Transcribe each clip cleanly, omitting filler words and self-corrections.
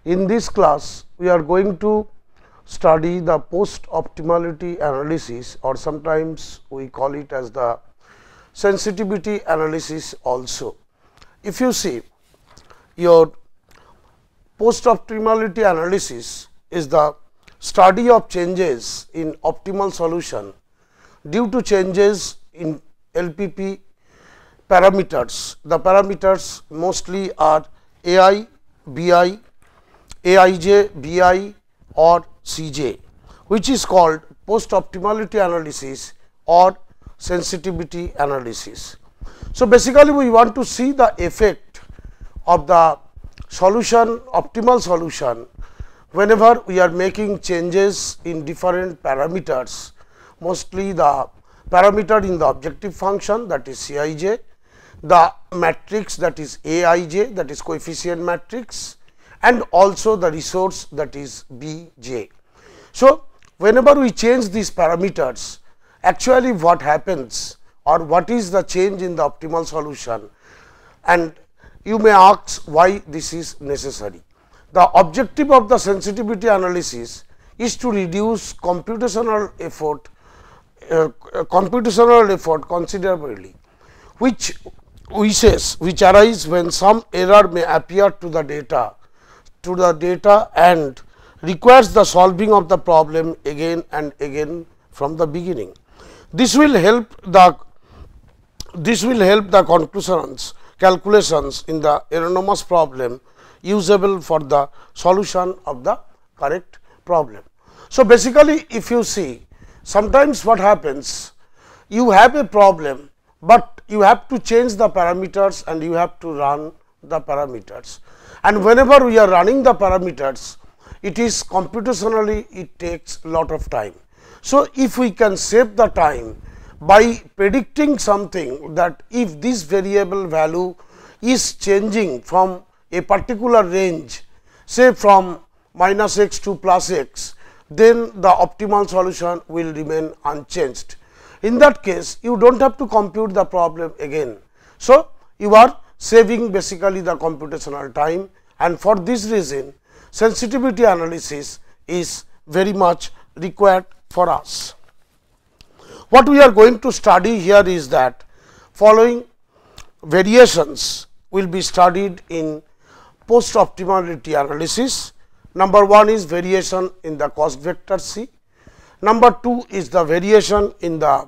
In this class, we are going to study the post optimality analysis, or sometimes we call it as the sensitivity analysis also. If you see, your post optimality analysis is the study of changes in optimal solution due to changes in LPP parameters. The parameters mostly are AI, BI, AIJ, BI or CJ, which is called post optimality analysis or sensitivity analysis. So, basically we want to see the effect of the solution, optimal solution, whenever we are making changes in different parameters, mostly the parameter in the objective function, that is Cij, the matrix, that is Aij, that is coefficient matrix, and also the resource, that is Bj. So, whenever we change these parameters, actually what happens or what is the change in the optimal solution, and you may ask why this is necessary. The objective of the sensitivity analysis is to reduce computational effort considerably, which arise when some error may appear to the data and requires the solving of the problem again and again from the beginning. This will help the calculations in the erroneous problem usable for the solution of the correct problem. So, basically if you see, sometimes what happens, you have a problem, but you have to change the parameters and you have to run the parameters, and whenever we are running the parameters, it is computationally it takes lot of time. So, if we can save the time by predicting something, that if this variable value is changing from a particular range, say from -x to +x, then the optimal solution will remain unchanged. In that case, you do not have to compute the problem again. So, you are saving basically the computational time, and for this reason sensitivity analysis is very much required for us. What we are going to study here is that following variations will be studied in post optimality analysis. Number 1 is variation in the cost vector C. Number 2 is the variation in the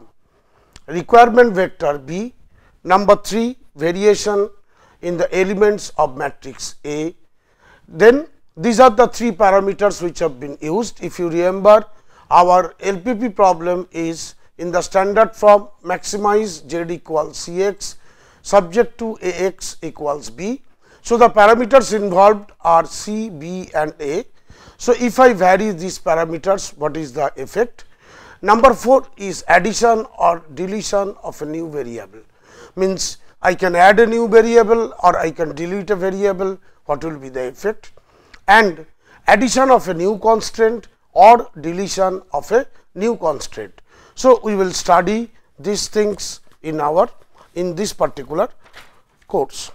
requirement vector B. Number 3, variation in the elements of matrix A. Then these are the 3 parameters which have been used. If you remember, our LPP problem is in the standard form, maximize z equals Cx subject to Ax equals B. So, the parameters involved are C, B and A. So, if I vary these parameters, what is the effect? Number 4 is addition or deletion of a new variable, means I can add a new variable or I can delete a variable, what will be the effect, and addition of a new constraint or deletion of a new constraint. So, we will study these things in this particular course.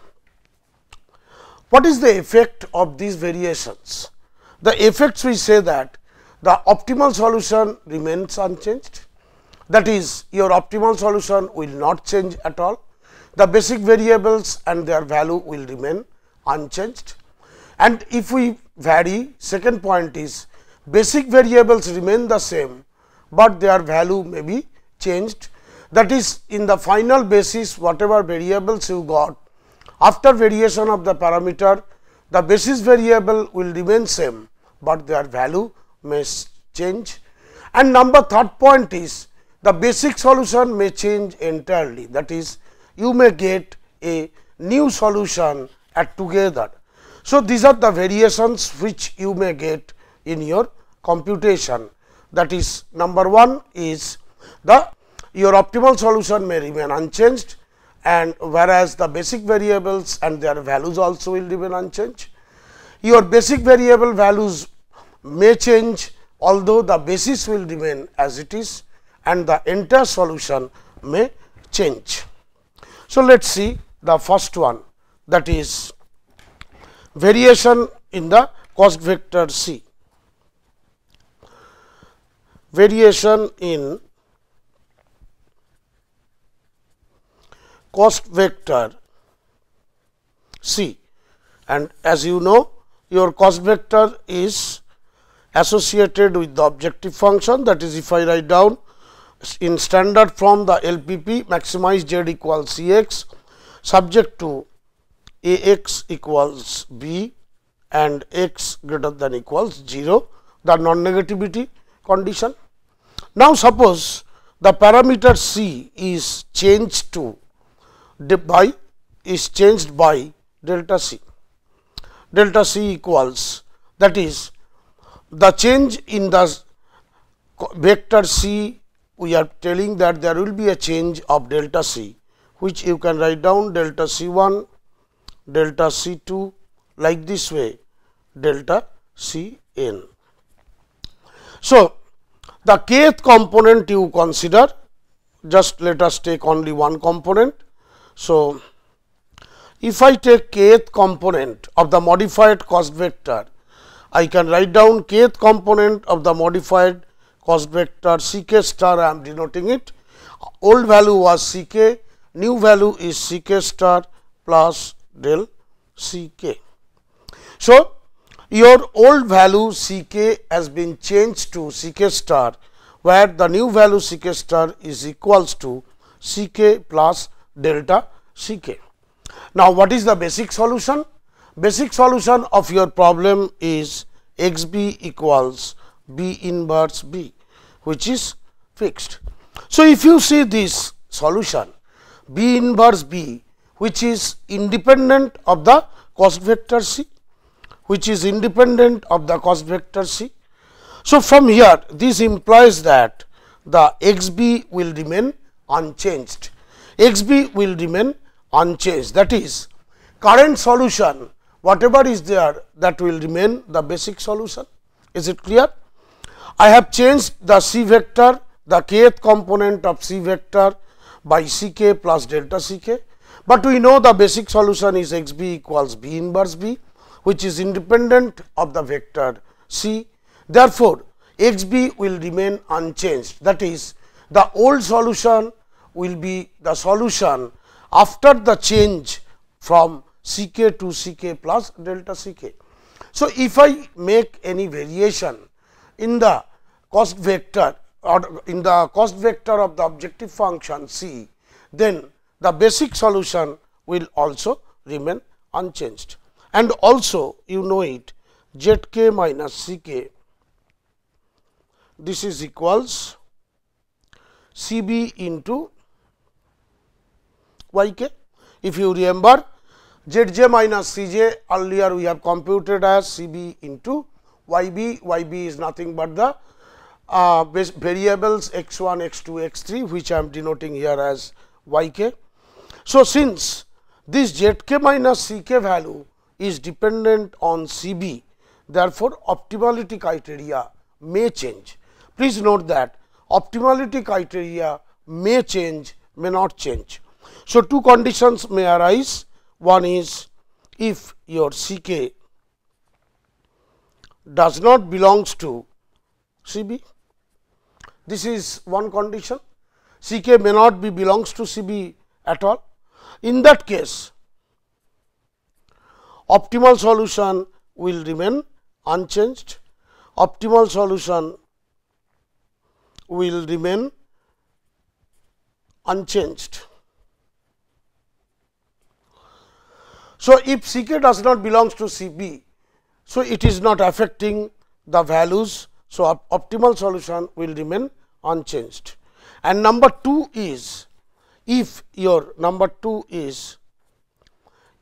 What is the effect of these variations? The effects, we say that the optimal solution remains unchanged, that is, your optimal solution will not change at all. The basic variables and their value will remain unchanged, and if we vary, second point is basic variables remain the same, but their value may be changed, that is, in the final basis whatever variables you got, after variation of the parameter, the basis variable will remain same, but their value may change. And number third point is the basic solution may change entirely, that is, you may get a new solution at together. So, these are the variations which you may get in your computation, that is, number 1 is your optimal solution may remain unchanged, and whereas the basic variables and their values also will remain unchanged. Your basic variable values may change, although the basis will remain as it is, and the entire solution may change. So, let us see the first one, that is variation in the cost vector C. Variation in cost vector C, and as you know, your cost vector is associated with the objective function. That is, if I write down in standard form, the LPP maximize Z equals Cx subject to Ax equals B and x greater than equals 0, the non-negativity condition. Now, suppose the parameter C is changed to by delta C. Delta C equals, that is, the change in the vector C, we are telling that there will be a change of delta C, which you can write down delta C1, delta C2, like this way, delta Cn. So, the kth component you consider, just let us take only one component. So, if I take kth component of the modified cost vector, I can write down kth component of the modified cost vector Ck star, I am denoting it. Old value was Ck, new value is Ck star plus del Ck. So, your old value Ck has been changed to Ck star, where the new value Ck star is equals to Ck plus delta Ck. Now, what is the basic solution? Basic solution of your problem is xb equals b inverse b, which is fixed. So, if you see this solution b inverse b, which is independent of the cost vector C, which is independent of the cost vector C. So, from here this implies that the xb will remain unchanged, xb will remain unchanged, that is, current solution whatever is there, that will remain the basic solution. Is it clear? I have changed the C vector, the kth component of C vector by Ck plus delta Ck, but we know the basic solution is xb equals b inverse b, which is independent of the vector C. Therefore, xb will remain unchanged, that is, the old solution will be the solution after the change from Ck to Ck plus delta Ck. So, if I make any variation in the cost vector or in the cost vector of the objective function C, then the basic solution will also remain unchanged. And also you know it, Zk minus Ck, this is equals Cb into Yk. If you remember, Zj minus Cj earlier we have computed as Cb into Yb. Yb is nothing but the variables x1, x2, x3, which I am denoting here as Yk. So, since this Zk minus Ck value is dependent on Cb, therefore, optimality criteria may change. Please note that optimality criteria may change, may not change. So, two conditions may arise. One is if your Ck does not belongs to Cb, this is one condition. Ck may not be belongs to Cb at all. In that case, optimal solution will remain unchanged, optimal solution will remain unchanged. So, if Ck does not belongs to Cb, so it is not affecting the values. So, optimal solution will remain unchanged. And number 2 is, if your number 2 is,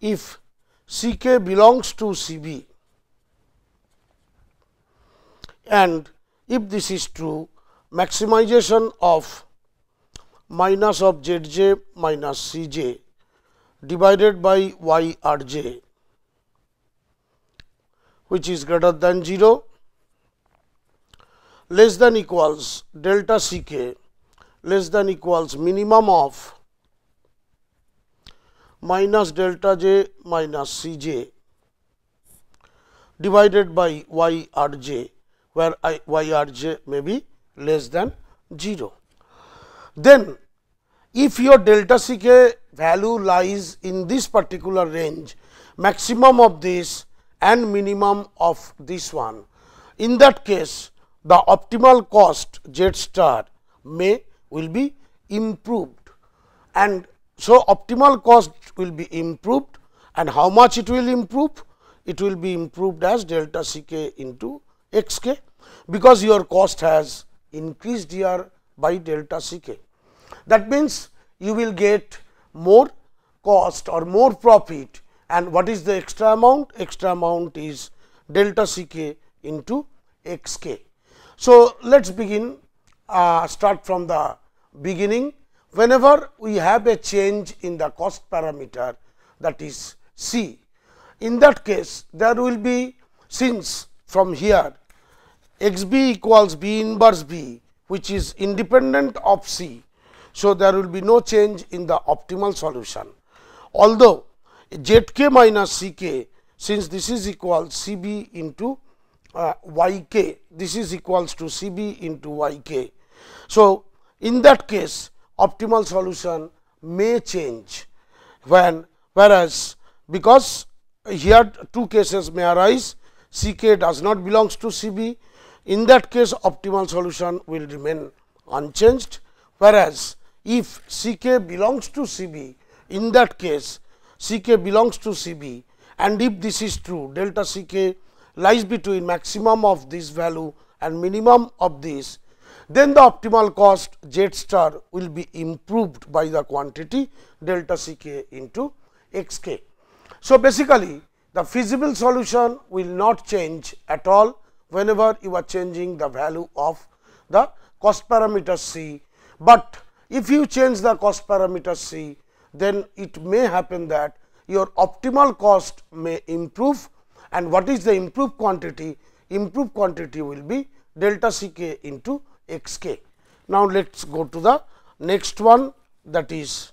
if Ck belongs to Cb, and if this is true, maximization of minus of Zj minus Cj divided by Yrj, which is greater than 0, less than equals delta Ck less than equals minimum of minus delta j minus Cj divided by y r j, where y r j may be less than 0. Then if your delta C k value lies in this particular range, maximum of this and minimum of this one, in that case the optimal cost Z star will be improved, and so optimal cost will be improved, and how much it will improve? It will be improved as delta C k into x k, because your cost has increased here by delta C k. That means, you will get more cost or more profit, and what is the extra amount? Extra amount is delta C k into x k. So, let us begin, start from the beginning. Whenever we have a change in the cost parameter, that is C, in that case there will be, since from here x b equals b inverse b, which is independent of C. So, there will be no change in the optimal solution, although Z k minus C k, since this is equals C b into y k, this is equals to C b into y k. So, in that case optimal solution may change, whereas because here two cases may arise, C k does not belongs to C b, in that case optimal solution will remain unchanged, whereas if C k belongs to C b, in that case C k belongs to C b, and if this is true, delta C k lies between maximum of this value and minimum of this, then the optimal cost Z star will be improved by the quantity delta C k into x k. So, basically the feasible solution will not change at all whenever you are changing the value of the cost parameter C, but if you change the cost parameter C, then it may happen that your optimal cost may improve, and what is the improved quantity? Improved quantity will be delta C k into x k. Now, let us go to the next one, that is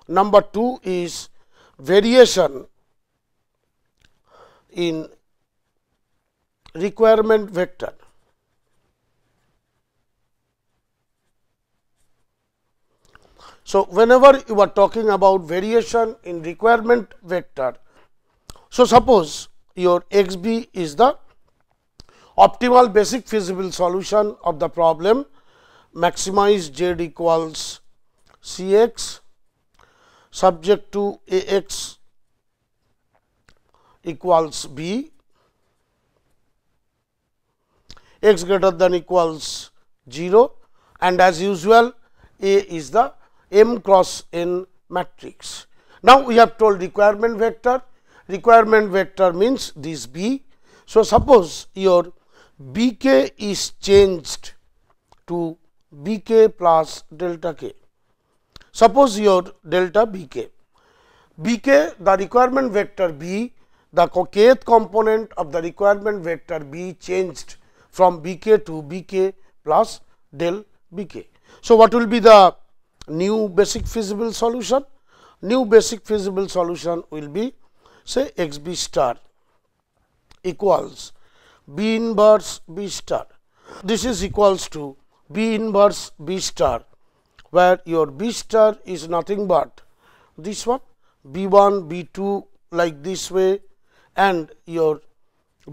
number 2 is variation in requirement vector. So, whenever you are talking about variation in requirement vector, so suppose your x b is the optimal basic feasible solution of the problem, maximize z equals c x subject to a x equals b, x greater than equals 0, and as usual A is the m cross n matrix. Now, we have told requirement vector. Requirement vector means this b. So, suppose your b k is changed to b k plus delta k. Suppose your delta b k. B k, the requirement vector b, the kth component of the requirement vector b changed from b k to b k plus del b k. So, what will be the new basic feasible solution? New basic feasible solution will be, say, x b star equals b inverse b star. This is equals to b inverse b star, where your b star is nothing but this one, b 1 b 2 like this way, and your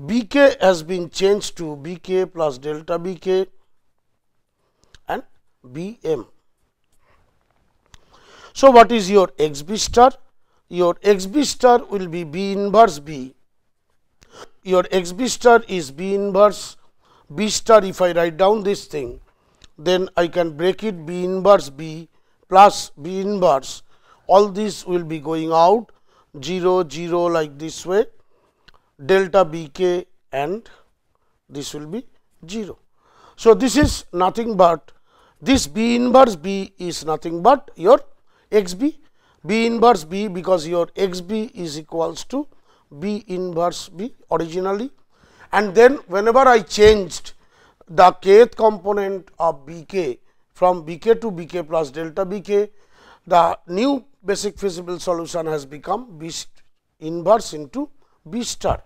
b k has been changed to b k plus delta b k and b m. So, what is your x b star? Your x b star will be b inverse b. Your x b star is b inverse b star. If I write down this thing, then I can break it b inverse b plus b inverse. All this will be going out 0 0 like this way, delta b k, and this will be 0. So, this is nothing but this b inverse b is nothing but your x b, b inverse b, because your x b is equals to b inverse b originally, and then whenever I changed the kth component of b k from b k to b k plus delta b k, the new basic feasible solution has become b inverse into b star.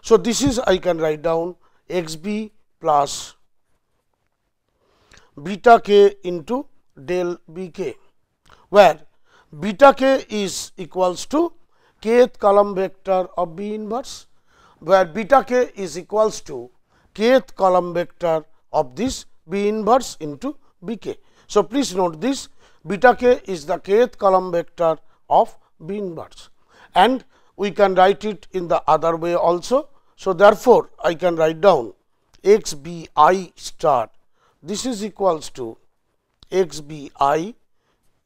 So, this is I can write down x b plus beta k into del b k, where beta k is equals to kth column vector of B inverse, where beta k is equals to kth column vector of this B inverse into B k. So, please note this, beta k is the kth column vector of B inverse, and we can write it in the other way also. So, therefore, I can write down x b I star, this is equals to x b I.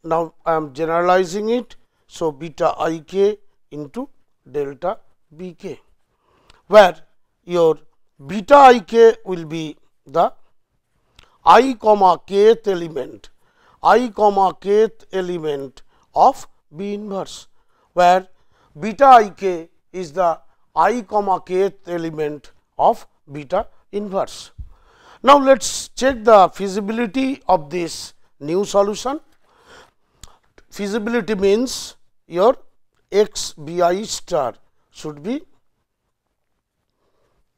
Now, I am generalizing it. So, beta I k into delta b k, where your beta I k will be the I comma kth element, of B inverse, where beta I k is the I comma kth element of beta inverse. Now, let us check the feasibility of this new solution. Feasibility means your x b I star should be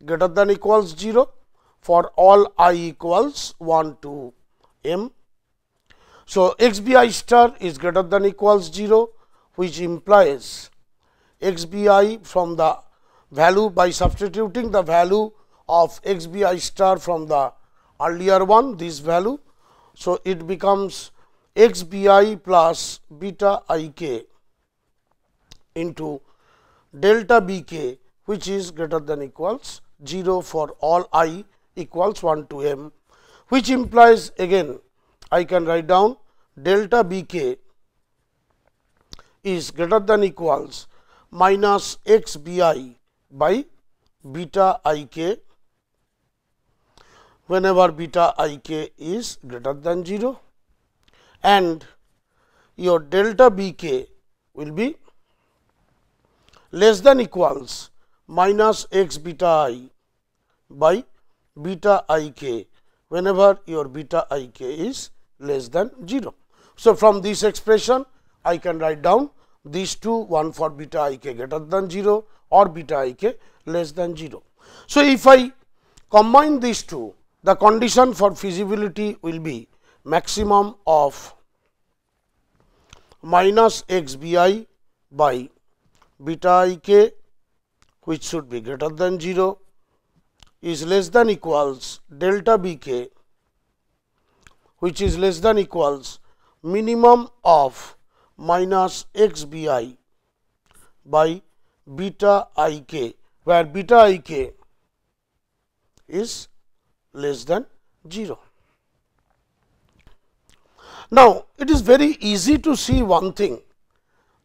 greater than equals 0 for all I equals 1 to m. So, x b I star is greater than equals 0, which implies x b I from the value, by substituting the value of x b I star from the earlier one, this value. So, it becomes x b I plus beta I k into delta b k, which is greater than equals 0 for all I equals 1 to m, which implies again I can write down delta b k is greater than equals minus x b I by beta I k whenever beta I k is greater than 0, and your delta b k will be less than equals minus x beta I by beta I k whenever your beta I k is less than 0. So, from this expression I can write down these two, one for beta I k greater than 0 or beta I k less than 0. So, if I combine these two, the condition for feasibility will be maximum of minus x b I by beta I k, which should be greater than 0, is less than equals delta b k, which is less than equals minimum of minus x b I by beta I k, where beta I k is less than 0. Now, it is very easy to see one thing,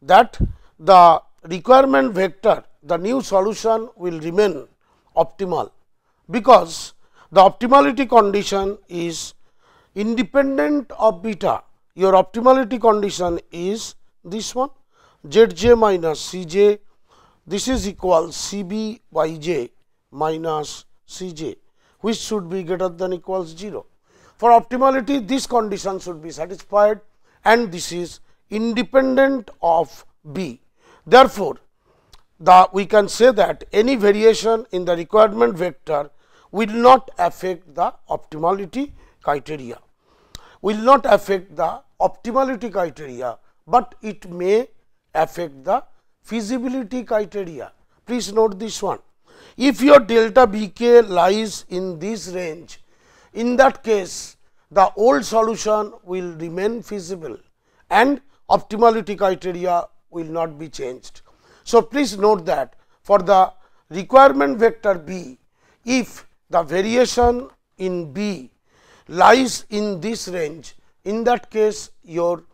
that the requirement vector, the new solution will remain optimal, because the optimality condition is independent of beta. Your optimality condition is this one, z j minus c j, this is equal c b y j minus c j, which should be greater than equals 0. For optimality, this condition should be satisfied, and this is independent of B. Therefore, we can say that any variation in the requirement vector will not affect the optimality criteria, but it may affect the feasibility criteria. Please note this one. If your delta b k lies in this range, in that case the old solution will remain feasible and optimality criteria will not be changed. So, please note that for the requirement vector B, if the variation in B lies in this range, in that case your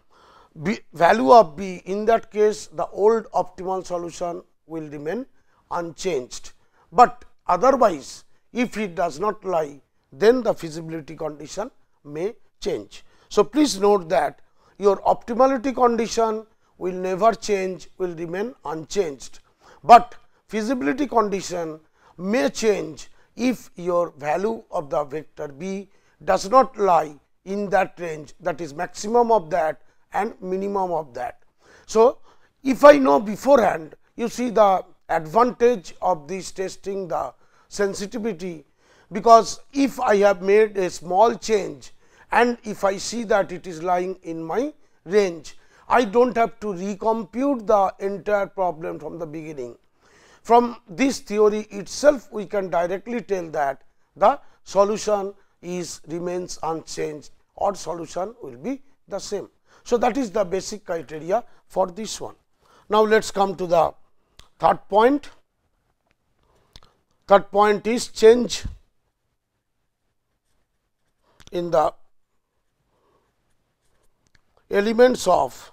value of B, in that case the old optimal solution will remain unchanged, but otherwise if it does not lie, then the feasibility condition may change. So, please note that your optimality condition will never change, will remain unchanged, but feasibility condition may change if your value of the vector B does not lie in that range, that is maximum of that and minimum of that. So, if I know beforehand, you see the advantage of this testing the sensitivity, because if I have made a small change and if I see that it is lying in my range, I do not have to recompute the entire problem from the beginning. From this theory itself, we can directly tell that the solution remains unchanged or solution will be the same. So, that is the basic criteria for this one. Now, let us come to the third point. Third point is change in the elements of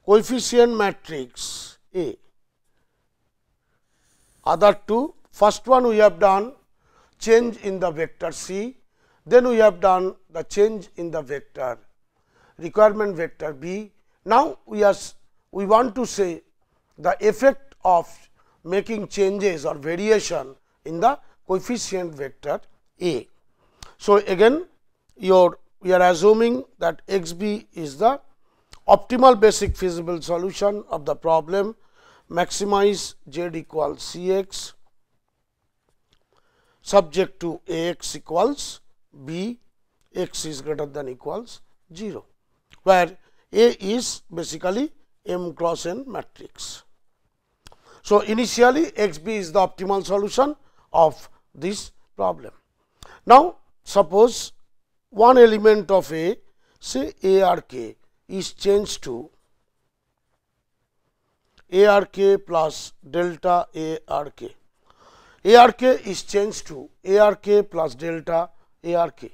coefficient matrix A. Other two, first one we have done change in the vector C, then we have done the change in the vector requirement vector B. Now, we want to say the effect of making changes or variation in the coefficient vector A. So, again we are assuming that x b is the optimal basic feasible solution of the problem, maximize z equals c x subject to a x equals b, x is greater than equals 0, where A is basically m cross n matrix. So, initially x b is the optimal solution of this problem. Now, suppose one element of A, say A r k, is changed to A r k plus delta A r k. A r k is changed to A r k plus delta A r k.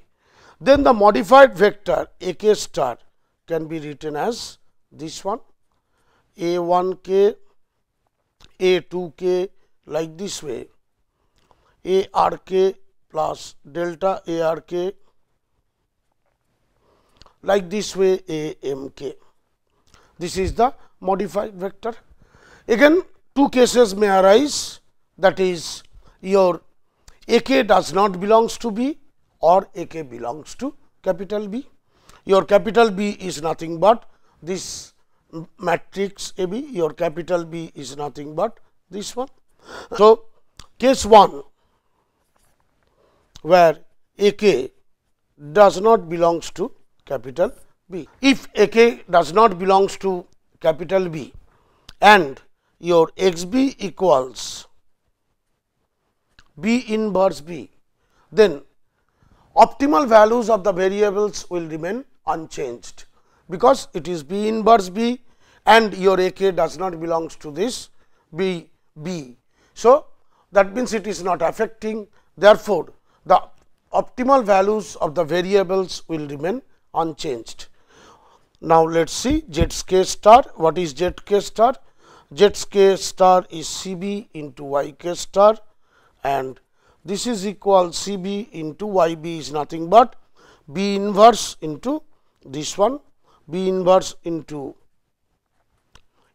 Then the modified vector A k star can be written as this one, A 1 k, A 2 k, like this way, A r k plus delta A r k, like this way, A m k. This is the modified vector. Again, two cases may arise, that is your A k does not belongs to B or A k belongs to capital B. Your capital B is nothing but this matrix A B, your capital B is nothing but this one. So, case 1 where A k does not belongs to capital B. If A k does not belongs to capital B and your x b equals B inverse B, then optimal values of the variables will remain unchanged, because it is B inverse B and your A k does not belongs to this B. So, that means it is not affecting, therefore, the optimal values of the variables will remain unchanged. Now, let us see z k star. What is z k star? Z k star is C b into y k star, and this is equal C b into y b is nothing but B inverse into this one, B inverse into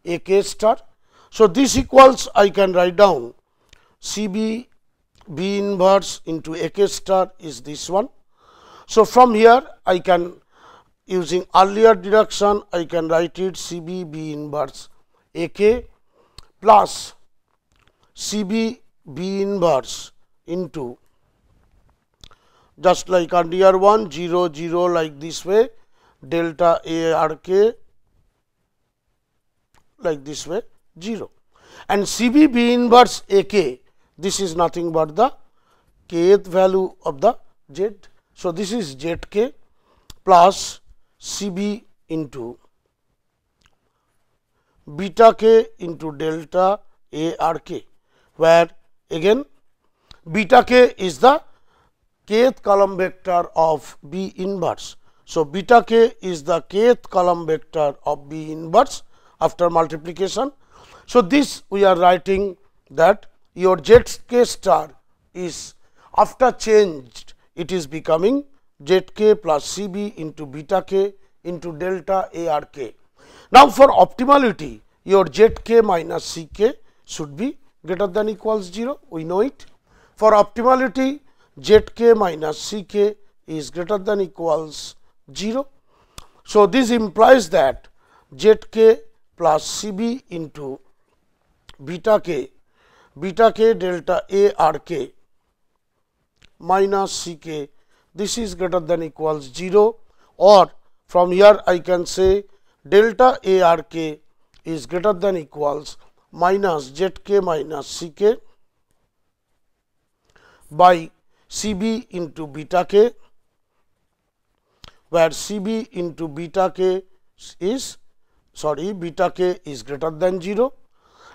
A k star. So, this equals I can write down C b B inverse into A k star is this one. So, from here I can, using earlier deduction, I can write it C b B inverse A k plus C b B inverse into, just like earlier one, 0 0 like this way, delta A r k like this way 0, and C b B inverse A k, this is nothing but the kth value of the z. So, this is z k plus C b into beta k into delta A r k, where again beta k is the kth column vector of B inverse. So, beta k is the kth column vector of B inverse after multiplication. So, this we are writing that your z k star is after changed, it is becoming z k plus C b into beta k into delta A r k. Now, for optimality, your z k minus C k should be greater than equals 0, we know it. For optimality, z k minus C k is greater than equals 0. So, this implies that z k plus C b into beta k delta A r k minus C k, this is greater than equals 0, or from here I can say delta A r k is greater than equals minus z k minus C k by C b into beta k, where C b into beta k is beta k is greater than 0,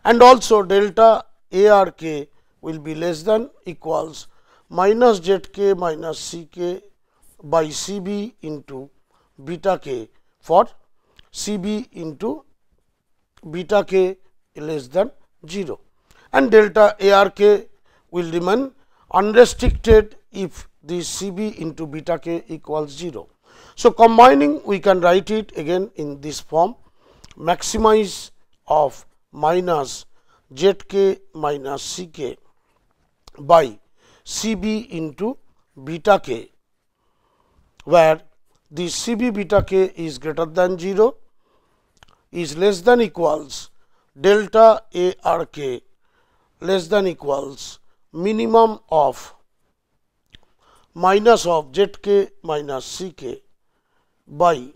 and also delta A r k will be less than equals minus z k minus C k by C b into beta k for C b into beta k less than 0, and delta A r k will remain unrestricted if this C b into beta k equals 0. So, combining we can write it again in this form, maximize of minus z k minus C k by C b into beta k, where the C b beta k is greater than 0 is less than equals delta A r k less than equals minimum of minus of z k minus C k by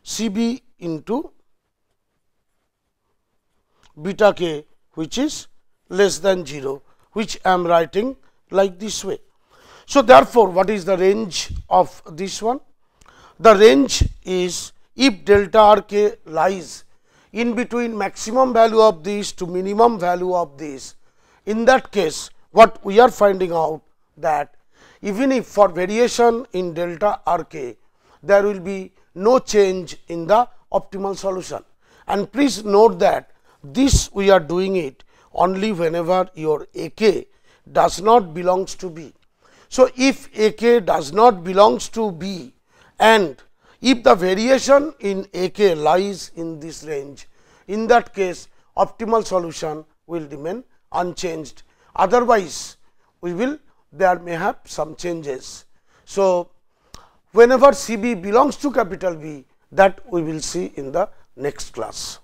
C b into beta k, which is less than 0, which I am writing like this way. So, therefore, what is the range of this one? The range is if delta r k lies in between maximum value of this to minimum value of this. In that case, what we are finding out that even if for variation in delta r k, there will be no change in the optimal solution. And please note that this we are doing it only whenever your A k does not belongs to B. So, if A k does not belongs to B, and if the variation in A k lies in this range, in that case optimal solution will remain unchanged. Otherwise, there may have some changes. So, whenever C b belongs to capital B, that we will see in the next class.